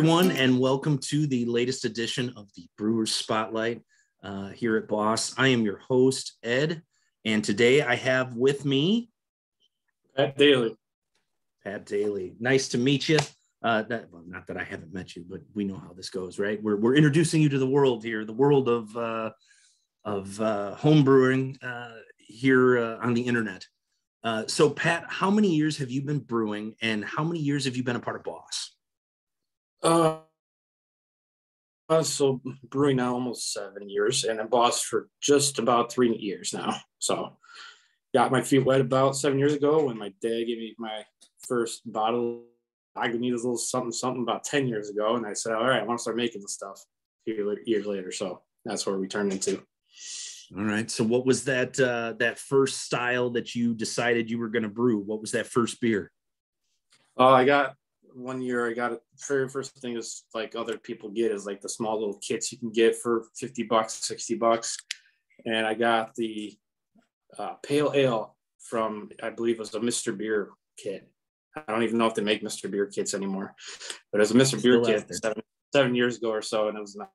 everyone, and welcome to the latest edition of the Brewers Spotlight here at Boss. I am your host, Ed, and today I have with me Pat Daly. Pat Daly. Nice to meet you. Not that I haven't met you, but we know how this goes, right? We're introducing you to the world here, the world of home brewing here on the internet. So, Pat, how many years have you been brewing, and how many years have you been a part of Boss? So brewing now almost 7 years, and I'm Boss for just about 3 years now. So got my feet wet about 7 years ago when my dad gave me my first bottle. I gave me this little something about 10 years ago, and I said, all right, I want to start making this stuff years later. So that's where we turned into. All right. So what was that first style that you decided you were going to brew? What was that first beer? I got one year. I got it. Very first thing is like other people get is like the small little kits you can get for $50, $60. And I got the pale ale from, I believe it was a Mr. Beer kit. I don't even know if they make Mr. Beer kits anymore, but it was a Mr. Beer kit seven years ago or so. And it was an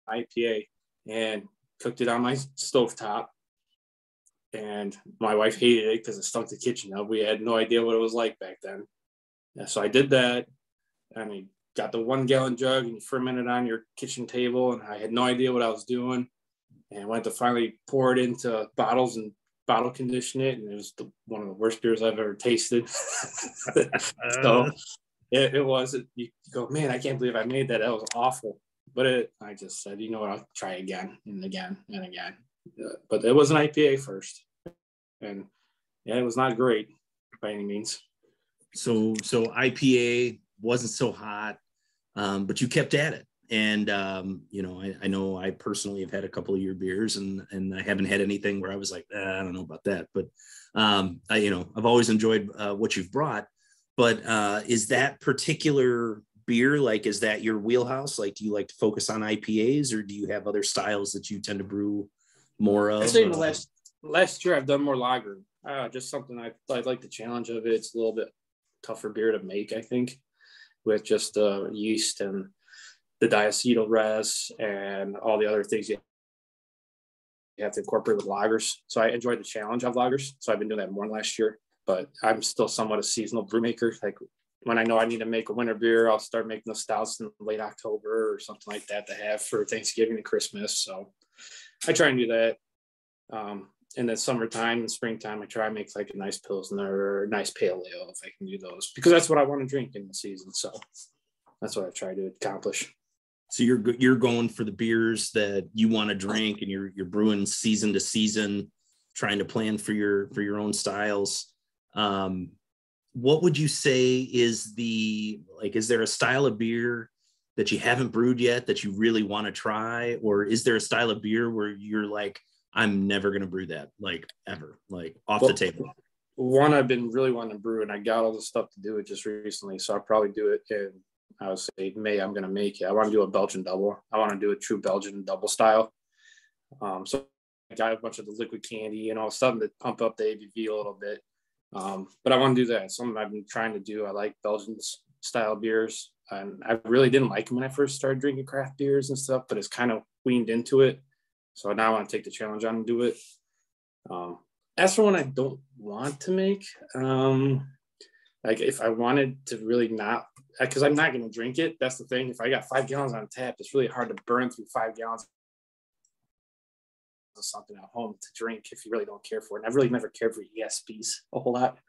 IPA, and cooked it on my stovetop. And my wife hated it because it stunk the kitchen up. We had no idea what it was like back then. Yeah, so I did that. I mean, got the 1 gallon jug and you ferment it on your kitchen table. And I had no idea what I was doing. And went to finally pour it into bottles and bottle condition it. And it was one of the worst beers I've ever tasted. So it was, you go, man, I can't believe I made that. That was awful. But I just said, you know what, I'll try again and again and again. But it was an IPA first. And yeah, it was not great by any means. So IPA wasn't so hot, but you kept at it. And, I know I personally have had a couple of your beers and I haven't had anything where I was like, I don't know about that. But, I've always enjoyed what you've brought. But is that particular beer, like, is that your wheelhouse? Like, do you like to focus on IPAs, or do you have other styles that you tend to brew more of? I say last year I've done more lager. Just something I like the challenge of it. It's a little bit tougher beer to make, I think, with just yeast and the diacetyl res and all the other things you have to incorporate with lagers. So I enjoyed the challenge of lagers. So I've been doing that more last year, but I'm still somewhat a seasonal brew maker. Like when I know I need to make a winter beer, I'll start making the stouts in late October or something like that to have for Thanksgiving and Christmas. So I try and do that. And then summertime and springtime, I try and make like a nice Pilsner or a nice pale ale if I can do those, because that's what I want to drink in the season. So that's what I try to accomplish. So you're going for the beers that you want to drink, and you're brewing season to season, trying to plan for your own styles. What would you say is is there a style of beer that you haven't brewed yet that you really want to try? Or is there a style of beer where you're like, I'm never going to brew that, like, ever, like off the table? One I've been really wanting to brew, and I got all the stuff to do it just recently. So I'll probably do it in, I would say, May. I'm going to make it. I want to do a Belgian double. I want to do a true Belgian double style. So I got a bunch of the liquid candy, something to pump up the ABV a little bit. But I want to do that. Something I've been trying to do. I like Belgian style beers, and I really didn't like them when I first started drinking craft beers and stuff, but it's kind of weaned into it. So now I want to take the challenge on and do it. As for one I don't want to make, like if I wanted to really not, because I'm not going to drink it. That's the thing. If I got 5 gallons on tap, it's really hard to burn through 5 gallons of something at home to drink if you really don't care for it. And I've really never cared for ESBs a whole lot.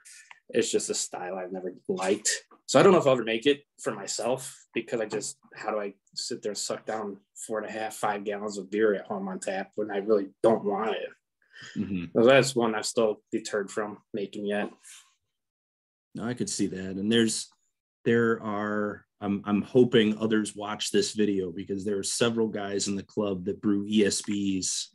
It's just a style I've never liked. So I don't know if I'll ever make it for myself, because how do I sit there and suck down 4.5, 5 gallons of beer at home on tap when I really don't want it? Mm-hmm. So that's one I'm still deterred from making yet. No, I could see that. And I'm hoping others watch this video, because there are several guys in the club that brew ESBs,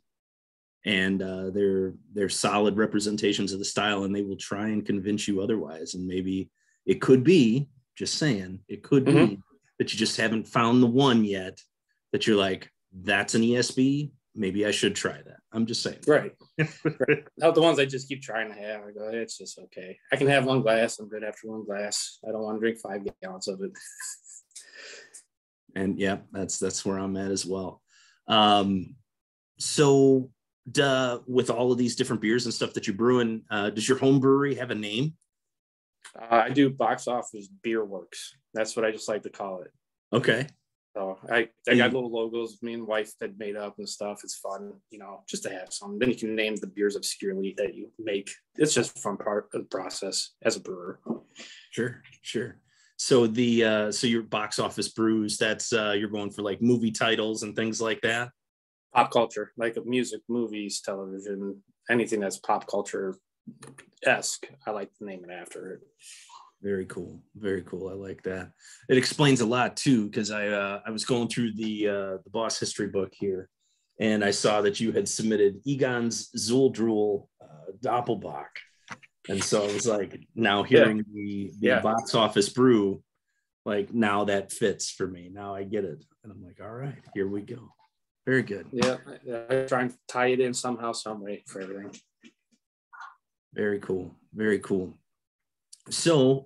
and they're solid representations of the style, and they will try and convince you otherwise. And maybe it could be, just saying, it could be that you just haven't found the one yet that you're like, that's an ESB. Maybe I should try that. I'm just saying. Right. Not the ones I just keep trying to have. I go, it's just okay. I can have 1 glass. I'm good after 1 glass. I don't want to drink 5 gallons of it. And yeah, that's where I'm at as well. So with all of these different beers and stuff that you're brewing, does your home brewery have a name? I do Box Office Bierwerks. That's what I just like to call it. Okay. So I got little logos me and wife had made up and stuff. It's fun, just to have some. Then you can name the beers obscurely that you make. It's just a fun part of the process as a brewer. Sure. So so your Box Office brews, that's you're going for like movie titles and things like that? Pop culture, like music, movies, television, anything that's pop culture-esque. I like to name it after it. Very cool. I like that. It explains a lot too, because I was going through the Boss history book here, and I saw that you had submitted Egon's Zuldruel Doppelbock, and so I was like, now hearing the Box Office brew, like now that fits for me. Now I get it, and I'm like, all right, here we go. Very good. Yeah, I try and tie it in somehow, some way for everything. Very cool. So,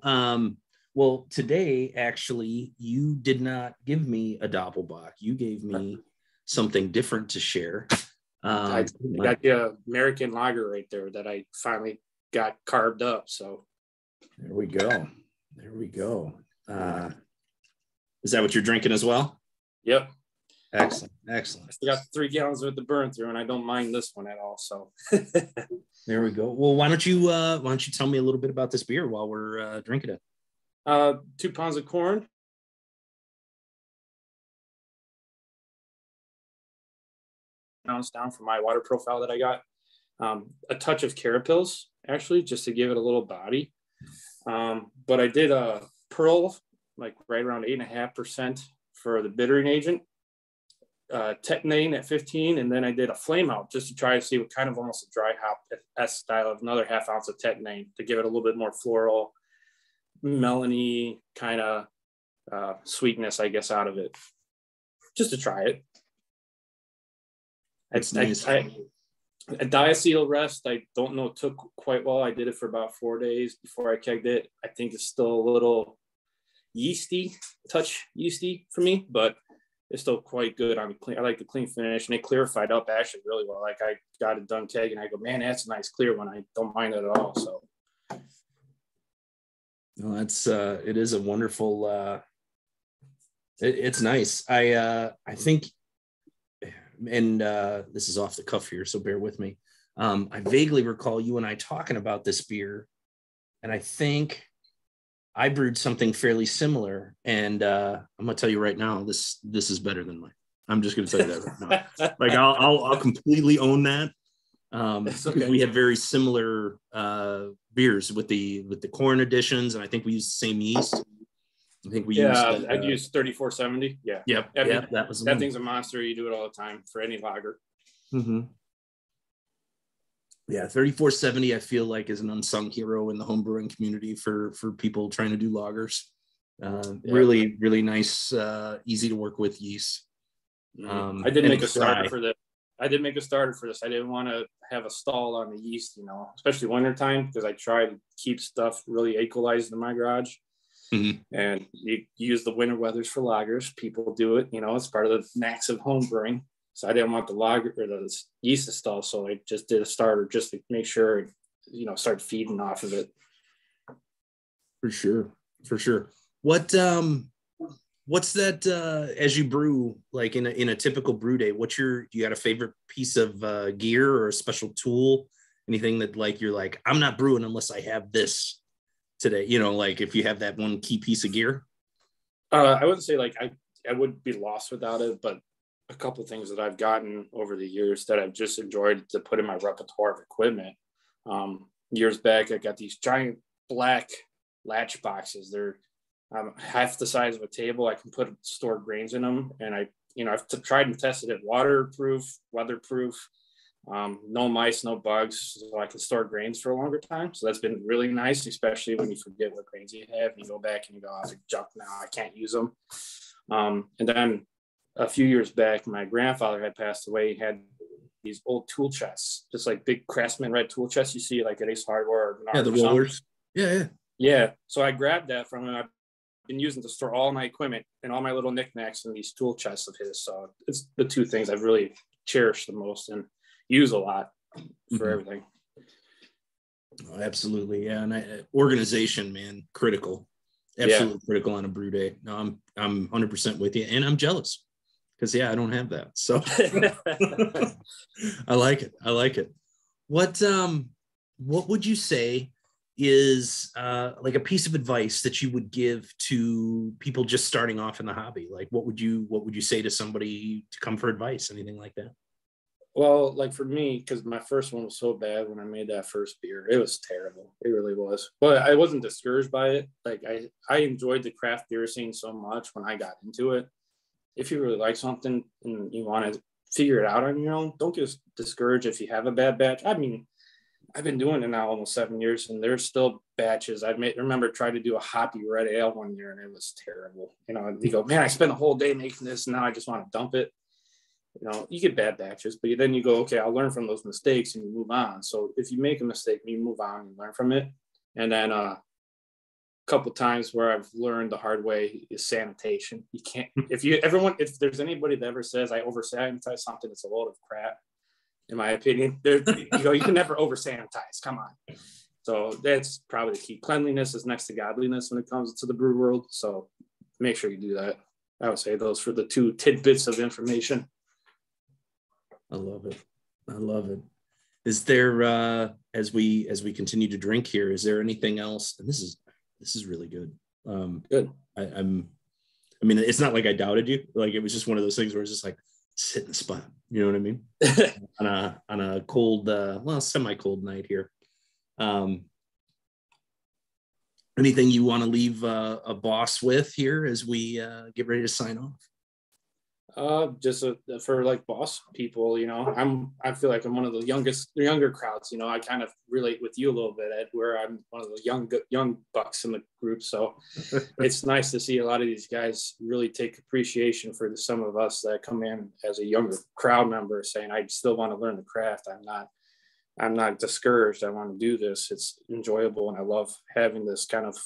well, today, actually, you did not give me a Doppelbock. You gave me something different to share. I got the American lager right there that I finally got carved up. So there we go. Is that what you're drinking as well? Yep. Excellent. I still got 3 gallons of the burn through, and I don't mind this one at all. So there we go. Well, why don't you tell me a little bit about this beer while we're drinking it? 2 pounds of corn, ounce down from my water profile that I got. A touch of carapils, actually, just to give it a little body. But I did a pearl, like right around 8.5% for the bittering agent. Tetanane at 15, and then I did a flame out just to try to see what kind of almost a dry hop S style of another 1/2 ounce of tetanane to give it a little bit more floral, melony kind of sweetness, I guess, out of it, just to try it. It's nice. A diacetyl rest, I don't know, it took quite well. I did it for about 4 days before I kegged it. I think it's still a little yeasty for me, but it's still quite good on the clean. I like the clean finish, and it clarified up actually really well. Like I got it done kegging, I go, man, that's a nice clear one. I don't mind it at all. So, well, it is a wonderful. It's nice. I think, and this is off the cuff here, so bear with me. I vaguely recall you and I talking about this beer, and I think I brewed something fairly similar, and I'm gonna tell you right now, this is better than mine. I'm just gonna tell you that right now. Like I'll completely own that, because we had very similar beers with the corn additions, and I think we used the same yeast. I think we used. I used 3470. Yeah. Yep. That thing's a monster. You do it all the time for any lager. Mm-hmm. Yeah, 3470, I feel like, is an unsung hero in the homebrewing community for people trying to do lagers. Really, really nice, easy to work with yeast. I did make a starter for this. I didn't want to have a stall on the yeast, especially wintertime, because I try to keep stuff really equalized in my garage. Mm-hmm. And you use the winter weathers for lagers. People do it, it's part of the max of homebrewing. So I didn't want the lager or the yeast to stall, so I just did a starter just to make sure, start feeding off of it. For sure. What's that as you brew, like in a typical brew day? Do you got a favorite piece of gear or a special tool? Anything that like you're like, I'm not brewing unless I have this today? Like if you have that one key piece of gear. I wouldn't say like I would be lost without it, but a couple of things that I've gotten over the years that I've just enjoyed to put in my repertoire of equipment. Years back, I got these giant black latch boxes. They're half the size of a table. I can put stored grains in them, and I've tried and tested it. Waterproof, weatherproof, no mice, no bugs, so I can store grains for a longer time. So that's been really nice, especially when you forget what grains you have and you go back and you go, oh, it's junk now, I can't use them. And then a few years back, my grandfather had passed away. He had these old tool chests, just like big Craftsman red tool chests you see like at Ace Hardware. Or the rollers. Yeah. So I grabbed that from him. I been using to store all my equipment and all my little knickknacks in these tool chests of his. So it's the two things I've really cherished the most and use a lot for everything. Oh, absolutely. Yeah. And organization, man, critical, absolutely critical on a brew day. No, I'm 100% with you, and I'm jealous because I don't have that. So I like it. What would you say is like a piece of advice that you would give to people just starting off in the hobby? Like what would you say to somebody to come for advice, anything like that? Well, like for me, because my first one was so bad when I made that first beer, it was terrible. It really was. But I wasn't discouraged by it. Like I enjoyed the craft beer scene so much when I got into it. If you really like something and you want to figure it out on your own, don't get discouraged if you have a bad batch. I mean, I've been doing it now almost 7 years, and there's still batches. Remember trying to do a hoppy red ale one year, and it was terrible. You go, man, I spent a whole day making this, and now I just want to dump it. You get bad batches, but then you go, okay, I'll learn from those mistakes, and you move on. So if you make a mistake, you move on and learn from it. And then a couple times where I've learned the hard way is sanitation. You can't, if there's anybody that ever says I over sanitize something, it's a load of crap. In my opinion, you can never over sanitize. Come on. So that's probably the key. Cleanliness is next to godliness when it comes to the brew world. So make sure you do that. I would say those for the two tidbits of information. I love it. Is there, as we continue to drink here, is there anything else? And this is really good. Good. I mean, it's not like I doubted you. Like, it was just one of those things where it's just like, sit in the spot. You know what I mean? on a cold, semi-cold night here. Anything you want to leave a boss with here as we get ready to sign off? Just for like boss people, I feel like I'm one of the younger crowds. I kind of relate with you a little bit, Ed, where I'm one of the young bucks in the group. So it's nice to see a lot of these guys really take appreciation for some of us that come in as a younger crowd member, saying, I still want to learn the craft. I'm not discouraged. I want to do this. It's enjoyable, and I love having this kind of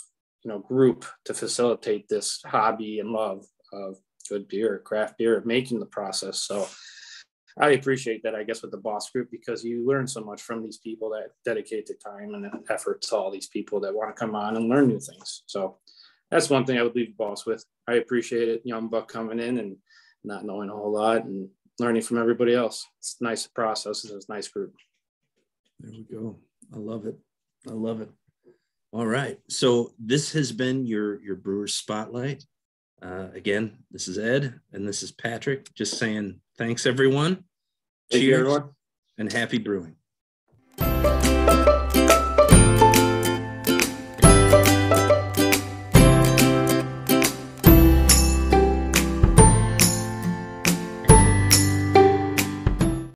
group to facilitate this hobby and love of good beer, craft beer, making the process. So I appreciate that, I guess, with the boss group, because you learn so much from these people that dedicate the time and effort to all these people that want to come on and learn new things. So that's one thing I would leave the boss with. I appreciate it. Young buck coming in and not knowing a whole lot and learning from everybody else. It's a nice process. It's a nice group. There we go. I love it. All right. So this has been your Brewers Spotlight. Again, this is Ed and this is Patrick, just saying thanks, everyone. Thank you, everyone. And happy brewing.